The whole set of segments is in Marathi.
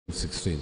16.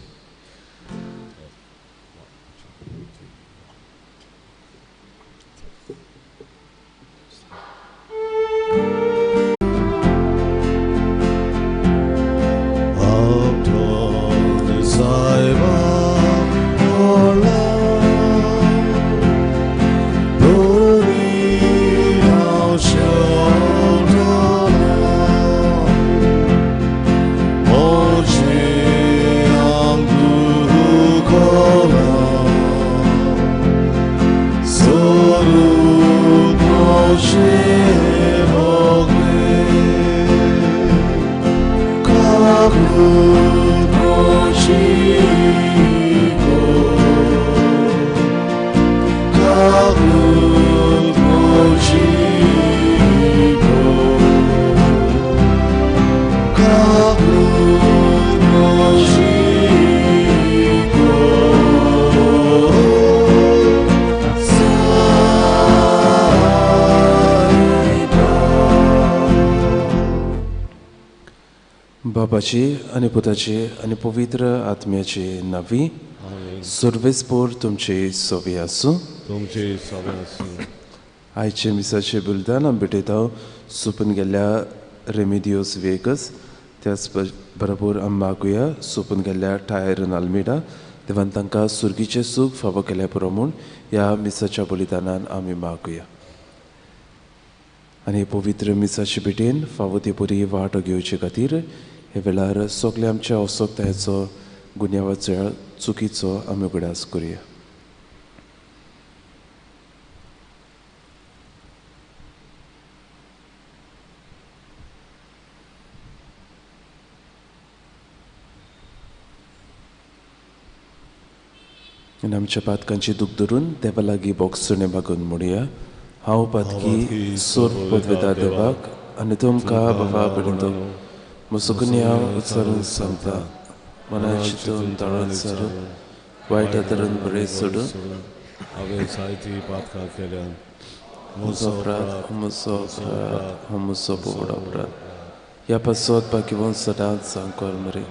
बापाची आणि पुताची आणि पवित्र आत्म्याची नावी सर्वेस्पोर तुमची सोबी आसूं. तुमची सोबी आसूं. आयचे मिसाचे बुलदान आमी भेटयता सुपून गेल्ल्या रेमिडियोस वेगस त्याच बरोबर आमी मागुया सुपून गेल्ल्या टायरन आल्मेडा देवान तांकां सुर्गीचें सूख फावो केल्या पुरो म्हूण ह्या मिसाच्या बलिदानान आमी मागुया. आनी पवित्र मिसाचे भेटेन फावो ती बरी वाट घेवचे खातीर हे वेळार सगळे आमच्या असोकतायेचो गुन्यांवाचो चुकीचो आमी उगडास करुया. आनी आमच्या पातकांची दूख धरून देवा लागीं बोगसणे मागून म्हणुया. हांव पातकी सोर पदवेदार देवाक आनी तुमकां बाबा बरें मुसुकून हांव उचलून सांगता मनाची चिंतून तळून सरून वायट धरून बरें सोडून हांवें जायतीं पातकां केल्यान म्हजो अपराध म्हजो बोबडो अपराध ह्या पासत बाकी सदांच सांगोर मरे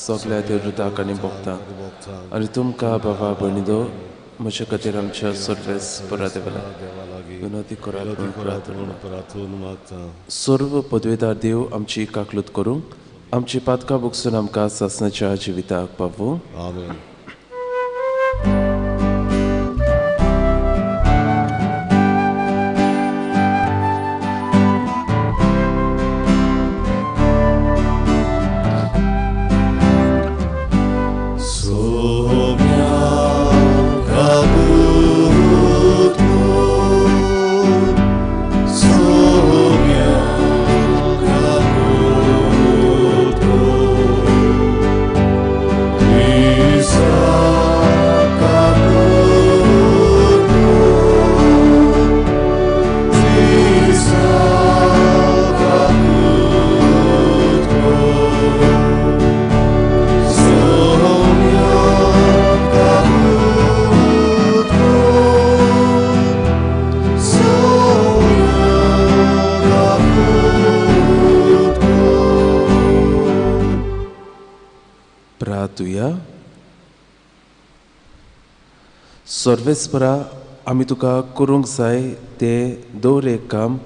सगळ्या देवृताक आनी भोगतांक आनी तुमकां बाबा भयणीदो म्हजे खातीर आमच्या सर्वेस बरा देवाला विनोदी प्रार्थून मागता. सर्व पदवेदार देव आमची काकलूत करूंक आमची पातकां भोगसून आमकां सासणाच्या जिविताक पावूं. आमेन. सर्वेस्परा आमी तुका करूंक जाय तें दर एक काम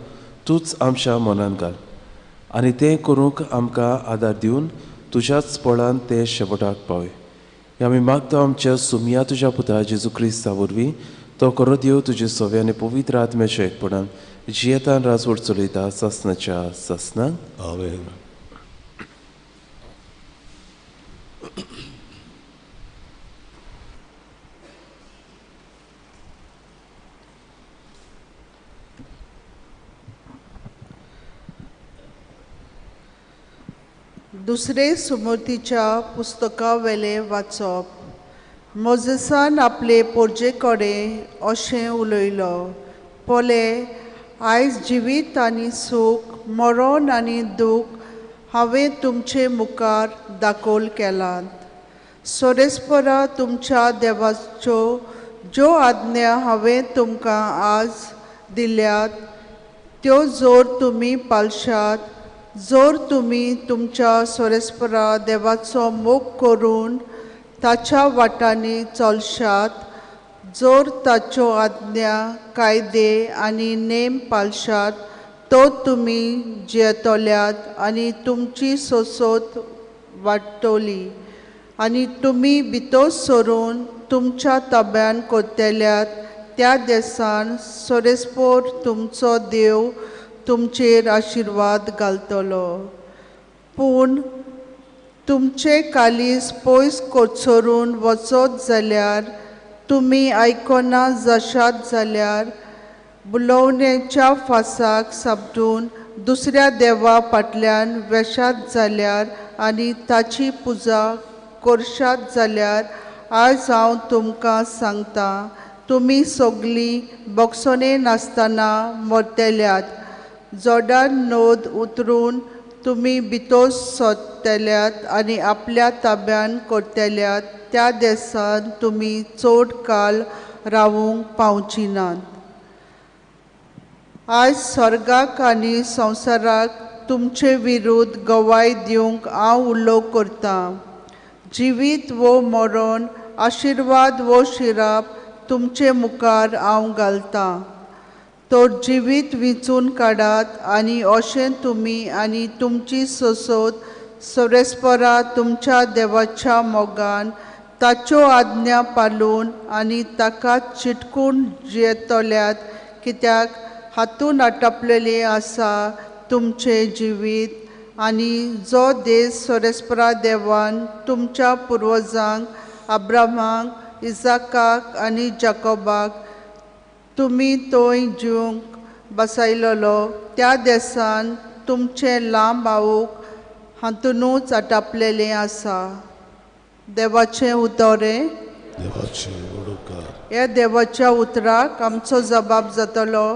तूंच आमच्या मनान घाल आनी तें करूंक आमकां आदार दिवन तुज्याच पळान तें शेवटाक पावय. हे आमी मागता आमच्या सुमया तुज्या पुता जेजू क्रिस्ता वरवीं तो करो देव तुजे सोवे आनी पवित्र आत्म्याच्या एकपणान जियेतान राजवट चलयता सासणाच्या सासणाक. आमेन. दुसरे सुमतीच्या पुस्तका वेले वाचप. मोजेसान आपले पोरजे कडेन अशें उलयलो, पोले आयज जिवीत आनी सूख मरण आनी दूख हांवें तुमचे मुखार दाखोल केलात. सोरेस्परा तुमच्या देवाच्यो ज्यो आज्ञा हांवें तुमकां आज दिल्यात त्यो जोर तुमी पाळशात जोर तुमी तुमच्या सोरेस्परा देवाचो मोग करून ताच्या वाटांनी चलशात, जोर ताच्यो आज्ञा कायदे आनी नेम पाळशात, तो तुमी जियेतल्यात आनी तुमची सोसोत वाडटली आनी तुमी भितर सरून तुमच्या ताब्यान कोत्तेल्यात त्या देसान सोरेस्पोर तुमचो देव तुमचेर आशिर्वाद घालतलो. पूण तुमचे कालीस पयस कोसरून वचत जाल्यार तुमी आयकना जशात जाल्यार बुलोवणेच्या फासाक सापडून दुसऱ्या देवा फाटल्यान वेशात जाल्यार आनी ताची पुजा करशात जाल्यार आज हांव तुमकां सांगतां, तुमी सगळीं बोगसोने नासतना मरतल्यात. जोर्डान नोद उतरून तुमी भितर सरतल्यात आनी आपल्या ताब्यान करतल्यात त्या देसान तुमी चड काळ रावूंक पावची नात. आज स्वर्गाक आनी संवसाराक तुमचे विरुद्ध गवाय दिवंक हांव उलो करतां. जिवीत वो मरण, आशिर्वाद वो शिराप तुमचे मुखार हांव घालतां. तर जिवीत विंचून काडात आनी अशें तुमी आनी तुमची सोसोत सोरेस्परा तुमच्या देवाच्या मोगान ताच्यो आज्ञा पाळून आनी ताका चिटकून जियेतल्यात, कित्याक हातून आटपलेलें आसा तुमचें जिवीत आनी जो देश सोरेस्परा देवान तुमच्या पुर्वजांक अब्रामाक, इजाकाक आनी जाकोबाक तुमी थंय जिवंक बसयलोलो त्या देसान तुमचें लांब आऊक हातुनूच आटपलेलें आसा. देवाचें उतोरें. देवाचे उडोवकार. ह्या देवाच्या उतराक आमचो जबाब जातलो,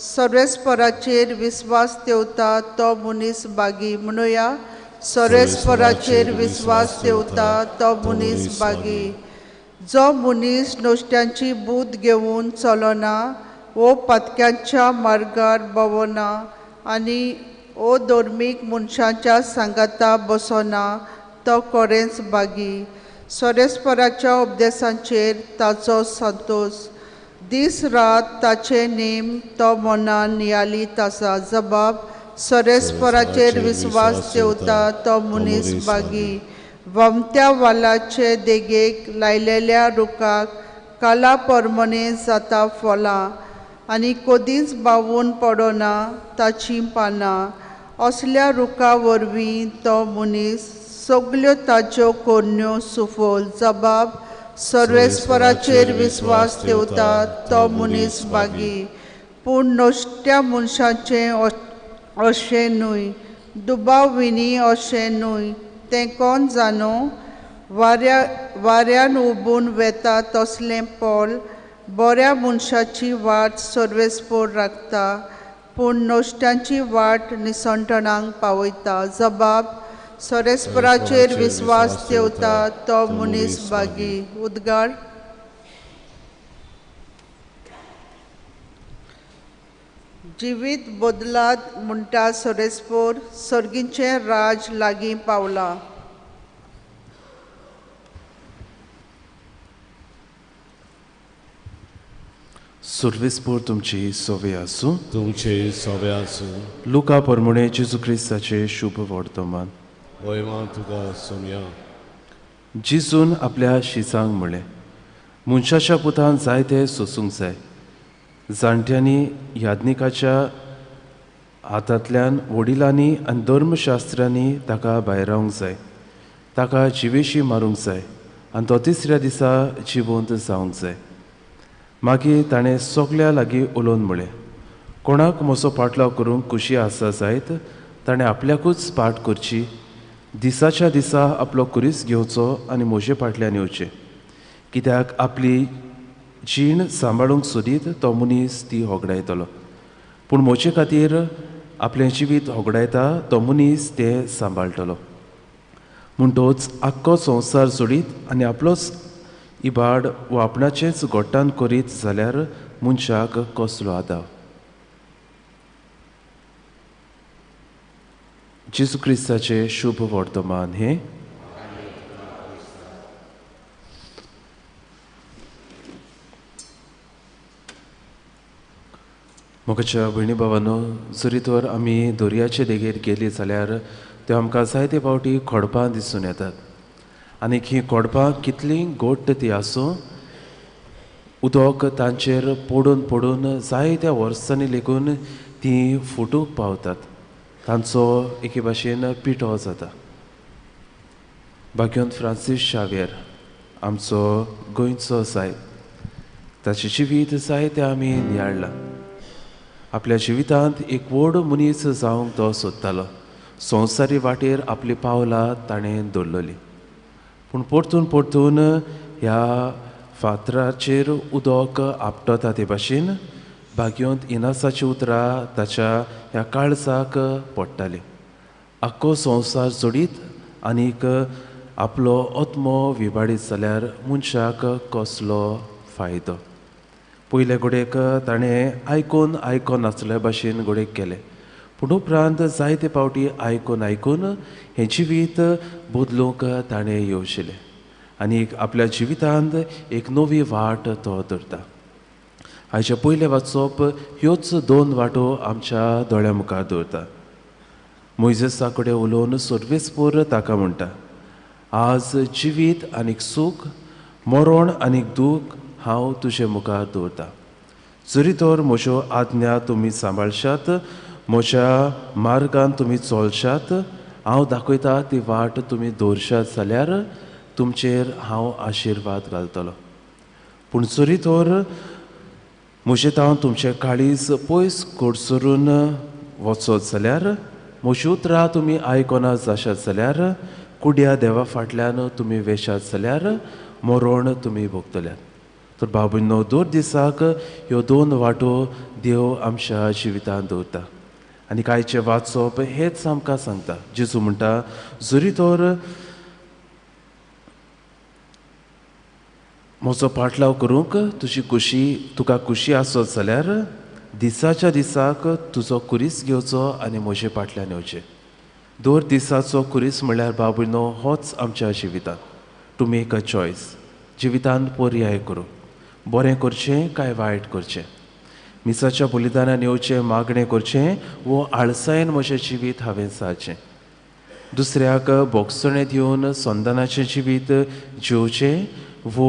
सोरेस्पराचेर विस्वास ठेवता तो मनीस बागी. म्हणुया, सोरेस्पराचेर विस्वास ठेवता तो मनीस बागी. जो मनीस नश्ट्यांची बूद घेवन चलना, वो पथक्यांच्या मार्गार भोंवना आनी वो धर्मीक मनशांच्या सांगाता बसना, तो खरेंच बागी. सोरेस्पराच्या उपदेशांचेर ताचो संतोश, दीस रात ताचे नेम तो मनान नियालीत आसा. जबाब, सोरेस्पराचेर विस्वास ठेवता तो मनीस बागी. वमत्या वालाचे देगेक लायलेल्या रुखाक काला परमणे जाता फळां आनी कदींच बावून पडना ताचीं पानां. असल्या रुखा वरवीं तो मनीस सगल्यो ताच्यो कोरण्यो सुफल. जबाब, सोरेस्पराचेर विस्वास ठेवता तो मनीस बागी. पूण नश्ट्या मनशाचें अशें न्हय, दुबाव विनी अशें न्हय. तें कोण जाणो? वाऱ्यान उबून वेता तसलें पोल बऱ्या मनशाची वाट सोर्वेस्पोर राखता, पूण नश्ट्यांची वाट निसंटणांक पावयता. जबाब, सोरेस्पराचेर विस्वास ठेवता तो मनीस बागी. उद्गार. जिवीत बदलात म्हणटा सोरेस्पोर, सर्गीचें राज लागीं पावलां. सुर्वेस्पोर तुमची सोवे आसूं. तुमचे सवे आसूं. लुका परमुणे जेजू क्रिस्ताचे शुभ वर्तमान. वयमान तुका सोम्या. जिजून आपल्या शिसांक म्हणलें, मनशाच्या पुतान जायते सोसूंक जाय. जाणट्यांनी याज्ञिकाच्या हातांतल्यान वडिलांनी आनी धर्मशास्त्रांनी ताका भायर रावंक जाय. ताका जिवेशी मारूंक जाय आनी तो तिसऱ्या दिसा जिवंत जावंक जाय. मागीर ताणें सगल्या लागीं उलोवन म्हळें, कोणाक म्हजो पाटलाव करूंक खुशी आसा जायत ताणें आपल्याकूच पाट करची, दिसाच्या दिसा आपलो कुरीस घेवचो आनी म्हजे फाटल्यान येवचें. कित्याक आपली जीण सांबाळूंक सोदीत तो मनीस ती होगडायतलो, पूण म्हजे खातीर आपलें जिवीत होगडायता तो मनीस तें सांबाळटलो. म्हणटोच आख्खो संवसार सोडीत आनी आपलोच इबाड वो आपणाचेंच गोट्टान करीत जाल्यार मनशाक कसलो आदाव. जेजू क्रिस्ताचे शुभ वर्तमान हे मोगाच्या भयणी भावांनो, जरी तर आमी दर्याचे देगेर गेली जाल्यार ते आमकां जायते फावटी खोडपां दिसून येतात. आनी ही खोडपां कितली घोट्ट ती आसूं, उदक तांचेर पडून पडून जायत्या वर्सांनी लेगून ती फुटूंक पावतात. तांचो एके भाशेन पिठो जाता. भाग्योंत फ्रांसीस शावेर आमचो गोंयचो सायब, ताचें जिवीत जायते आमी नियाळ्ळां. आपल्या जिवितांत एक व्हड मनीस जावंक तो सोदतालो. संवसारी वाटेर आपली पावलां ताणें दवरलेलीं. पूण परतून परतून ह्या फातराचेर उदक आपटता ते भाशेन भाग्योंत इनासाची उतरां ताच्या ह्या काळजाक पडटालीं. आख्खो संवसार जोडीत आनीक आपलो आत्मो विबाडीत जाल्यार मनशाक कसलो फायदो. पयले घोडेक ताणें आयकोन नाचल्या भाशेन घोडेक केले. पूण उपरांत जायते फावटी आयकून हें जिवीत बदलूंक ताणें येवशिल्लें आनी आपल्या जिवितांत एक नवी वाट तो धरता. हाचे पयले वाचप ह्योच दोन वाटो आमच्या दोळ्या मुखार दवरता. मोइजेसा कडेन उलोवन सर्वेस्पर ताका म्हणटा, आज जिवीत आनीक सूख, मरण आनीक दूख हांव तुजे मुखार दवरता. जरी तर म्हज्यो आज्ञा तुमी सांबाळशात, म्हज्या मार्गान तुमी चलशात, हांव दाखयता ती वाट तुमी दवरशात जाल्यार तुमचेर हांव आशिर्वाद घालतलो. पूण जरी तर म्हजें हांव तुमचें काळीज पयस कोडसरून वचत जाल्यार, म्हजी उतरां तुमी आयकोना जाशात जाल्यार, कुड्या देवा फाटल्यान तुमी वेशात जाल्यार मरण तुमी भोगतल्यात. तर भाव भयणो, दर दिसाक ह्यो दोन वाटो देव आमच्या जिवितांत दवरता. आनी कांयचें वाचप हेच आमकां सांगता. जेजू म्हणटा, जरी तर म्हजो पाटलाव करूंक तुका खुशी आसत जाल्यार दिसाच्या दिसाक तुजो कुरीस घेवचो आनी म्हजे फाटल्यान येवचें. दर दिसाचो कुरीस म्हळ्यार भाव भयणो होच आमच्या जिवितांत. To make a choice. जिवितांत पर्याय करूं, बरें करचें काय वायट करचें, मिसाच्या बलिदानान येवचें, मागणें करचें वो आळसायेन म्हजें जिवीत हांवें सारचें. दुसऱ्याक बोगसणें दिवन संदानाचें जिवीत जिवचें वो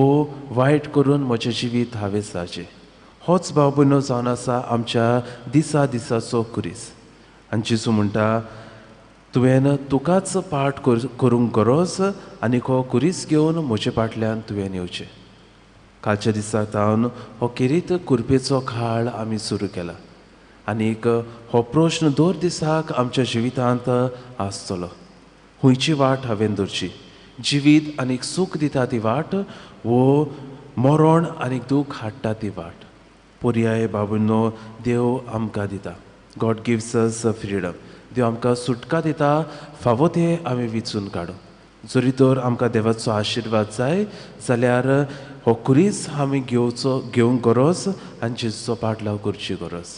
वायट करून म्हजें जिवीत हांवें सारचें. होच भाव भयणो जावन आसा आमच्या दिसाचो कुरीस. आनी जेजू म्हणटा, तुवें तुकाच पाट करूंक गरज आनी हो कुरीस घेवन म्हजे फाटल्यान तुवें येवचें. कालच्या दिसाक जावन हो किरीत कुरपेचो काळ आमी सुरू केला. आनीक हो प्रश्न दर दिसाक आमच्या जिवितांत आसतलो. खंयची वाट हांवें धरची? जिवीत आनीक सूख दिता ती वाट, वो मरण आनीक दूख हाडटा ती वाट? पर्याय भाव भयणो देव आमकां दिता. God gives us freedom. देव आमकां सुटका दिता, फावो तें आमी विचून काडूं. जरी तर आमकां देवाचो आशिर्वाद जाय जाल्यार हो कुरीस आमी घेवंक गरज आनी जेजूचो पाटलाव करची गरज.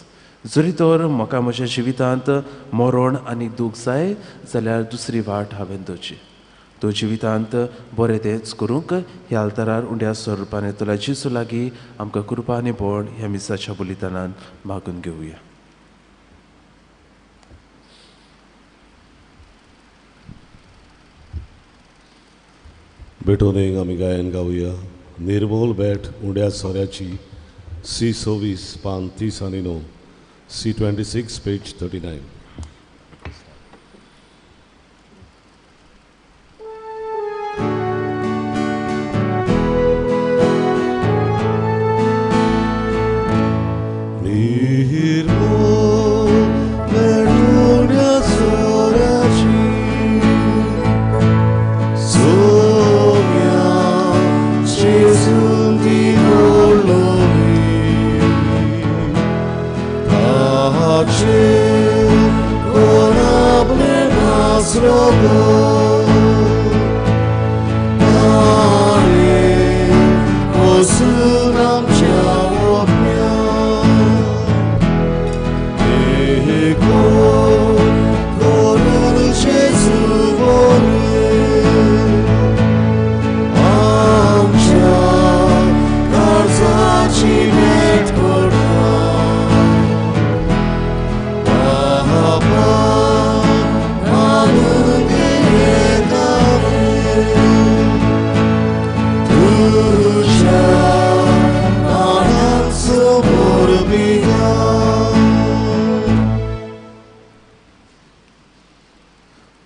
जरी तर म्हाका म्हज्या जिवितांत मरण आनी दूख जाय जाल्यार दुसरी वाट हांवें धरची. तो जिवितांत बरें तेंच करूंक ह्या आल्तारार उंड्या स्वरुपान येतल्या जेजू लागीं आमकां कृपा आनी बळ ह्या मिसाच्या बलिदानान मागून घेवया. बेटोनेक आमी गायन गावया. निर्मोल बेट उंड्या सोऱ्याची C26 पान 30 आनी 9, C26 पेज 39.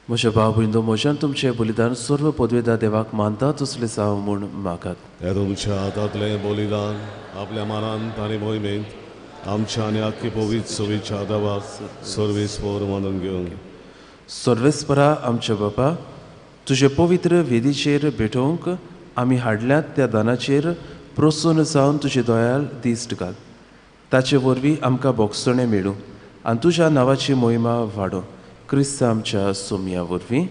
म्हज्या भाव भयणो म्हज्यान तुमचें बलिदान सर्व पदवेदार देवाक मानता तसलें जावं म्हूण मागात. हे तुमच्या हातांतलें बलिदान आपल्या मानांत आनी मोहिमेंत आमच्या आनी आख्खी पवित्र सवेच्या देवाक सर्वेस्पर मानून घेवंक. सर्वेस्परा आमच्या बापा, तुजे पवित्र वेदीचेर भेटोवंक आमी हाडल्यात त्या दानाचेर प्रोत्सून जावन तुजे दोयाल दिश्ट घाल. ताचे वरवीं आमकां भोगसणें मेळूं आनी तुज्या नांवाची मोहिमा वाडूं. क्रिस्त आमच्या सोमया वरवीं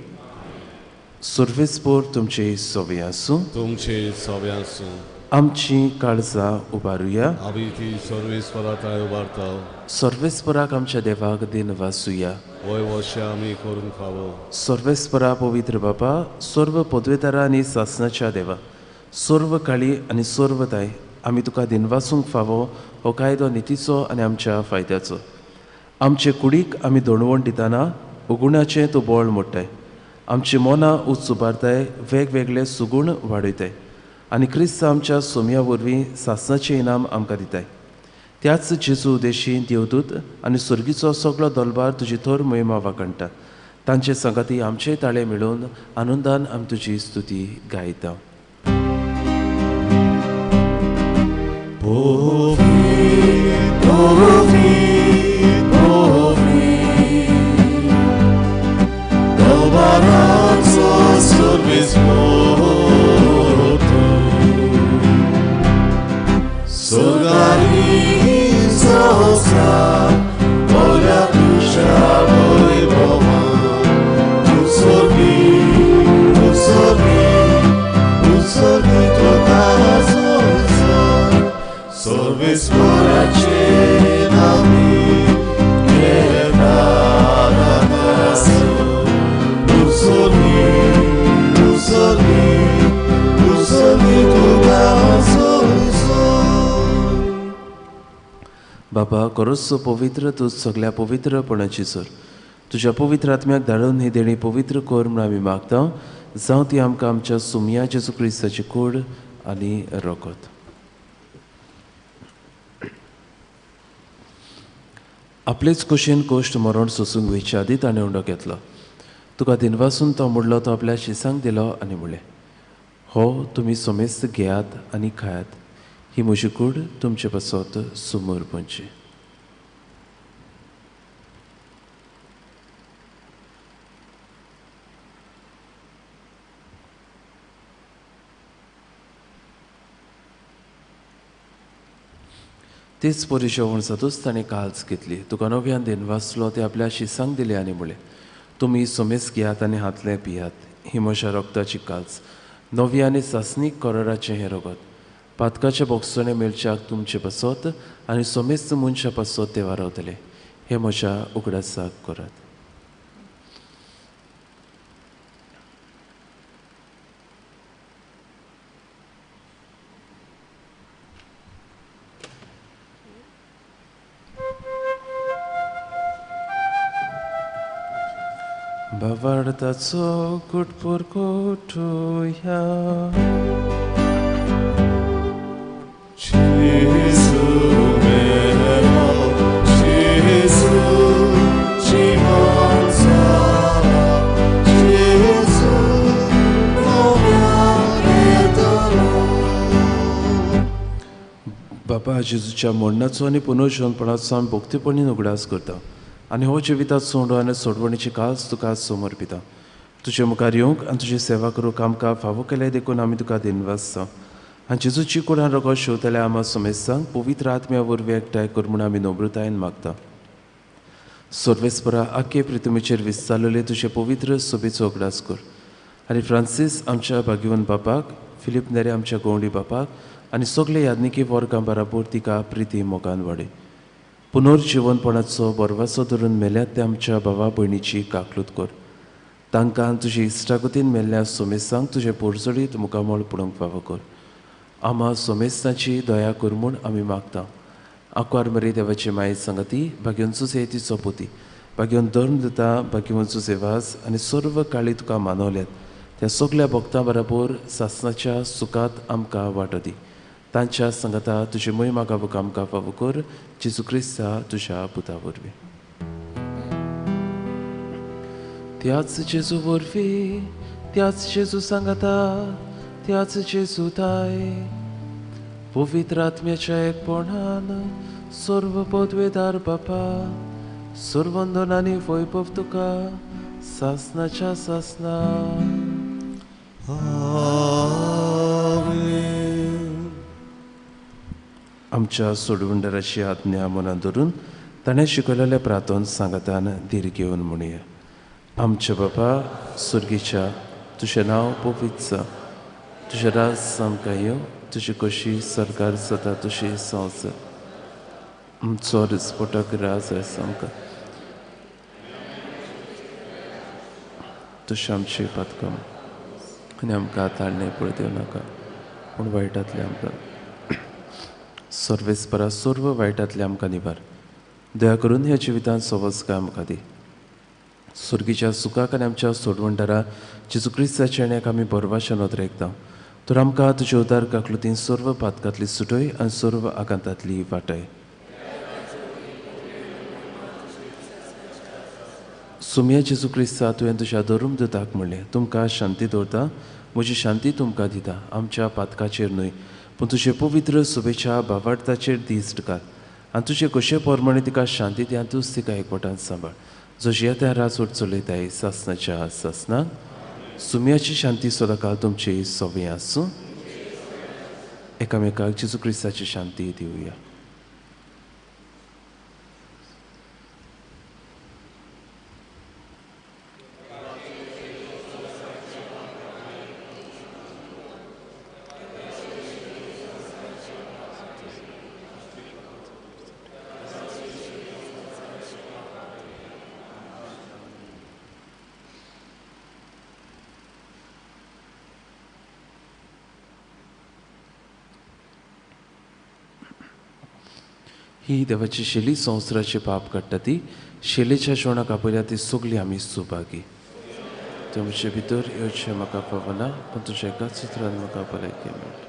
सर्वेस्पर तुमचे सोवे आसूं. तुमचे सवे आसूं. आमची काळजां उबारुया. आमी ती सर्वेस्पराताय उबारता. सर्वेस्पराक आमच्या देवाक दिन वासुया. वय वर्षे आमी करून खावो. सर्वेस्परा पवित्र बापा, सर्व पदवेदारा आनी सासणाच्या देवा, सर्व काळी आनी सर्वताय आमी तुका दिनवासूंक फावो हो कायदो नितीचो आनी आमच्या फायद्याचो. आमचे कुडीक आमी दोणवण दिताना उगुणाचें तूं बोळ मोडटाय. आमची मोनां उंच उबारताय, वेगवेगळे सुगूण वाडयताय आनी क्रिस्त आमच्या सोमया वरवीं सासणाचें इनाम आमकां दिताय. त्याच जेजू उदेशी देवदूत आनी सर्गीचो सगळो दलबार तुजी थोर मोहिमा वागणटा. तांचे संगाती आमचेय ताळे मेळून आनंदान आमी तुजी स्तुती गायता. बाबा, खरोच पवित्र तूं सगळ्या पवित्रपणाची सर. तुज्या पवित्र आत्म्याक धाडून ही देणी पवित्र कर म्हूण आमी मागता. जावं ती आमकां आमच्या सोमया जेजू क्रिस्ताची कूड आनी रोगत. आपलेच कुशीन कोश्ट मरण सोसूंक वयच्या आदी ताणें उंडो घेतलो. तुका दिनवासून तो मोडलो तो आपल्या शिसांक दिलो आनी म्हणलें, हो तुमी सोमेस्त घेयात आनी खायात. ही म्हजी कूड तुमचे पासत समोर पोंची. तेच परी जेवण जातूच ताणें काल्स घेतली. तुका नव्यान दिनवासलो ते आपल्या शिसांक दिले आनी म्हणलें, तुमी सोमेस घेयात आनी हातले पियात. ही म्हज्या रक्ताची काल्स, नव्या आनी सासणीक कोराराचें हें रगत. पातकाचे भोगसणे मेळच्याक तुमचे पासत आनी सोमेस्त मनशा पासत ते वारवतले. हे म्हज्या उगडासाक करात. बावार्ताचो गुटपूर कोठुया. बाबा, जेजूच्या मरणाचो आनी पुनर्जीवनपणाचो आमी भोक्तीपणीन उगडास करता आनी हो जिवितात सोडो आनी सोडवणीची काल्स तुका समर्पिता. तुजे मुखार येवंक आनी तुजी सेवा करूंक आमकां फावो केले देखून आमी तुका दिनवासता. आनी जेजूची कुडान रगत शिवतले आमा सोमेस्तांक पवित्र आत्म्या वरवीं एकठांय कर म्हूण आमी नम्रतायेन मागता. सर्वेस्परा आख्खे पृथ्वीचेर विस्तारलेले तुजे पवित्र सोबेचो उगडास कर. आनी फ्रांसीस आमच्या भाग्यवन बापाक, फिलीप नेरे आमच्या गवंडी बापाक आनी सगळे यादनिकी वर्गां बराबर तिका प्रिती मोगान वाडय. पुनर्जीवनपणाचो बरवासो धरून मेल्यात त्या आमच्या भावा भयणीची काकलूत कर. तांकां तुजी इश्टागतीन मेल्ल्या सोमेस्तांक तुजे पोरजडीत मुखामोळ पडोवंक फावो कर. आमा सोमेस्ताची दया कर म्हूण आमी मागता. आंकवार मरे देवाची माय संगती, भाग्यवंचो सेतीचो पोती, भाग्यवन धर्म दिता, भाग्यवंचो सेवास आनी सर्व काळी तुका मानवल्यात त्या सगळ्या भक्तां बराबर सासणाच्या सुखात आमकां वांटो दी. तांच्या संगता तुजी मोहिमा गावूंक आमकां फावो कर. जेजू क्रिस्ता तुज्या पुता वरवीं. त्याच जेजू वरवीं त्याच जेजू सांगाता त्याच जेजू ताय पवित्र आत्म्याच्या एकपणान सर्व पदवेदार बापा सर्वंदनांनी वैभव तुका सासनाच्या सासना आमच्या सोडवंडराची आज्ञा मनात धरून ताणें शिकयलेल्या प्रार्थन सांगातान धीर घेवन म्हणुया. आमच्या बापा सुर्गीच्या तुजें नांव पवित्र जा, तुजें राज सामका येवं, तुजी कशी सरकार जाता तशी संवस आमचो दिसपटक राज आमकां तशें आमची पातकां आनी आमकां आताळणे पळय देव नाका पूण वायटांतले आमकां सर्वेस्परा सर्व वायटांतले आमकां निबार. दया करून ह्या जिवितांत सवस्काय आमकां दी. सुर्गीच्या सुखाक आनी आमच्या सोडवंडरा जेजू क्रिस्ताच्या आण्याक आमी बरवाशेन नदरेकता. तर आमकां तुज्या उदार काकलुतीन सर्व पातकांतली सुटय आनी सर्व आकांतांतली वाटय. सुमया जेजू क्रिस्ता तुवें तुज्या धर्मदूताक म्हणलें तुमकां शांती दवरता, म्हजी शांती तुमकां दिता. आमच्या पातकाचेर न्हय पूण तुजे पवित्र सुबेच्या भावार्थाचेर दिश्ट घाल आनी तुजे कशे पोरमणे तिका शांती दी आनी तूंच तिका एकवटान सांबाळ. जशी त्या राजवट चलयताय सासनाच्या सासनाक. सुमयाची शांती सदांकाळ तुमची सवय आसूं. एकामेकाक जेजू क्रिस्ताची शांती दिवया. ही देवाची शेली संवसाराचे पाप काडटा ती शेलेच्या जेवणाक आपयल्या ती सगळी आमी सुभागी. तुमचे भितर येवचें म्हाका पावना पूण तुज्या एकाच चित्रान म्हाका भलायकी मेळटा.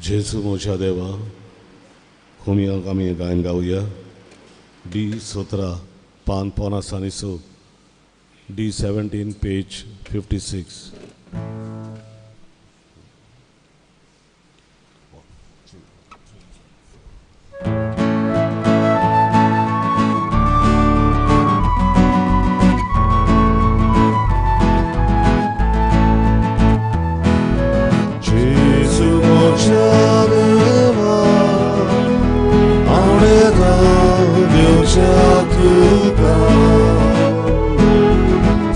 जेजू म्हज्या देवा खुमयांक आमी गायन गावया. D17 पान 50 D17 पेज 56.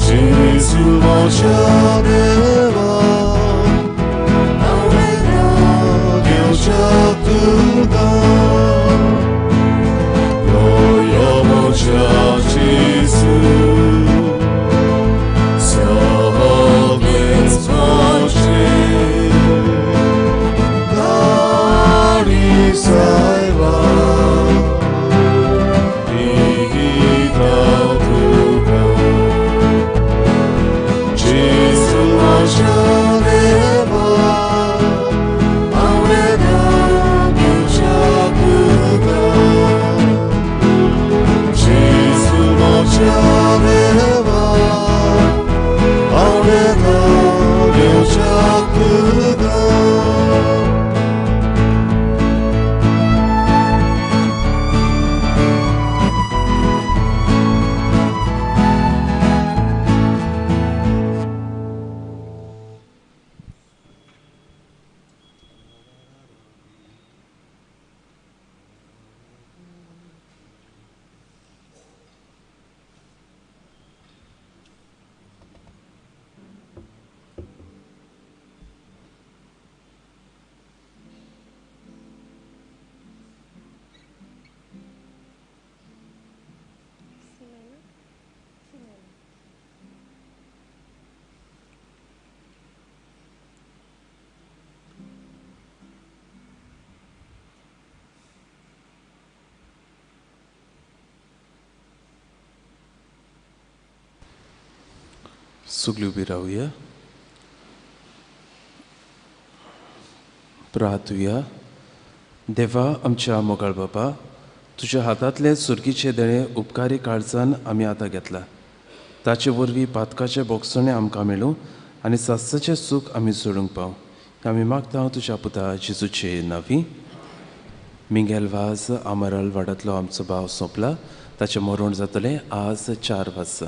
Jesus, सगळीं उबी रावया. प्रार्थुया. देवा आमच्या मोगाळ बाबा, तुज्या हातांतले सुर्गीचे देणे उपकारी काळजान आमी आतां घेतला. ताचे वरवीं पातकाचे बोगसणे आमकां मेळूं आनी सासाचें सूख आमी सोडूंक पाव. आमी मागता तुज्या पुता जेजूचे नांवी. मिंगेलवाज आमराल वाड्यांतलो आमचो भाव सोंपला. ताचें मरण जातलें आज 4 वाजता.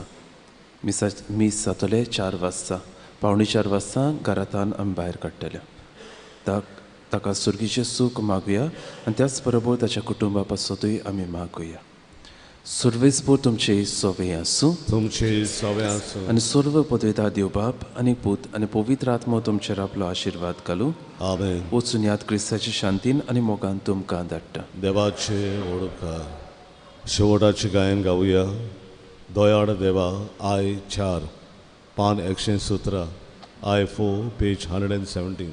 मीस जातले 4 वाजता. पावणे 4 वाजता घरांतल्यान आमी भायर काडटले. ताका सुर्गीचें सूख मागुया आनी त्याच बरोबर ताच्या कुटुंबा पासतूय आमी मागुया. सर्वेस्पूर तुमचे सोवे आसूं. तुमचे सवे आसूं. आनी सर्व पदवेदार देवबाप आनी पूत आनी पवित्र आत्मो तुमचेर आपलो आशिर्वाद घालूं. आमेन. वचून याद क्रिस्ताच्या शांतीन आनी मोगान तुमकां धाडटा. देवाचे ओळखा. शेवटाचे गायन गावया. दोयाड देवा I 4 पान 117 I 4 पेज 117.